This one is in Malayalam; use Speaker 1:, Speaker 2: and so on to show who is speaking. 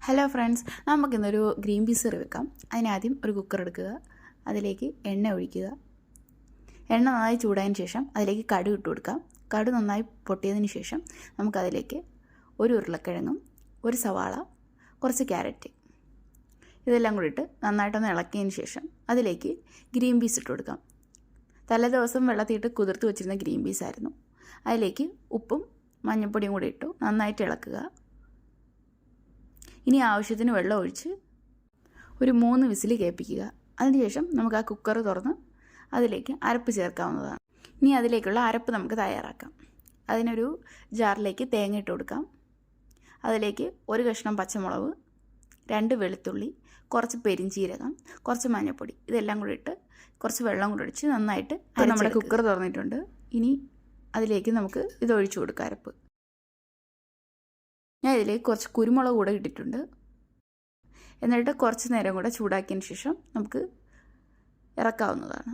Speaker 1: ഹലോ ഫ്രണ്ട്സ്, നമുക്കിന്നൊരു ഗ്രീൻ പീസ് കറി വെക്കാം. അതിനാദ്യം ഒരു കുക്കർ എടുക്കുക, അതിലേക്ക് എണ്ണ ഒഴിക്കുക. എണ്ണ നന്നായി ചൂടായതിന് ശേഷം അതിലേക്ക് കടുക് ഇട്ട് കൊടുക്കാം. കടുക് നന്നായി പൊട്ടിയതിന് ശേഷം നമുക്കതിലേക്ക് ഒരു ഉരുളക്കിഴങ്ങും ഒരു സവാള, കുറച്ച് ക്യാരറ്റ് ഇതെല്ലാം കൂടി ഇട്ട് നന്നായിട്ടൊന്ന് ഇളക്കിയതിന് ശേഷം അതിലേക്ക് ഗ്രീൻ പീസ് ഇട്ട് കൊടുക്കാം. തലേദിവസം വെള്ളത്തിയിട്ട് കുതിർത്ത് വെച്ചിരുന്ന ഗ്രീൻ പീസായിരുന്നു. അതിലേക്ക് ഉപ്പും മഞ്ഞൾപ്പൊടിയും കൂടി ഇട്ടു നന്നായിട്ട് ഇളക്കുക. ഇനി ആവശ്യത്തിന് വെള്ളം ഒഴിച്ച് ഒരു 3 വിസിൽ കേൾപ്പിക്കുക. അതിനുശേഷം നമുക്ക് ആ കുക്കർ തുറന്ന് അതിലേക്ക് അരപ്പ് ചേർക്കാവുന്നതാണ്. ഇനി അതിലേക്കുള്ള അരപ്പ് നമുക്ക് തയ്യാറാക്കാം. അതിനൊരു ജാറിലേക്ക് തേങ്ങ ഇട്ട് കൊടുക്കാം. അതിലേക്ക് ഒരു കഷ്ണം പച്ചമുളക്, 2 വെളുത്തുള്ളി, കുറച്ച് പെരിഞ്ചീരകം, കുറച്ച് മഞ്ഞൾപ്പൊടി ഇതെല്ലാം കൂടി ഇട്ട് കുറച്ച് വെള്ളം കൂടി ഒഴിച്ച് നന്നായിട്ട് നമ്മുടെ കുക്കർ തുറന്നിട്ടുണ്ട്. ഇനി അതിലേക്ക് നമുക്ക് ഇത് ഒഴിച്ചു കൊടുക്കാം അരപ്പ്. ഞാൻ ഇതിലേക്ക് കുറച്ച് കുരുമുളക് കൂടെ ഇട്ടിട്ടുണ്ട്. എന്നിട്ട് കുറച്ച് നേരം കൂടെ ചൂടാക്കിയതിന് ശേഷം നമുക്ക് ഇറക്കാവുന്നതാണ്.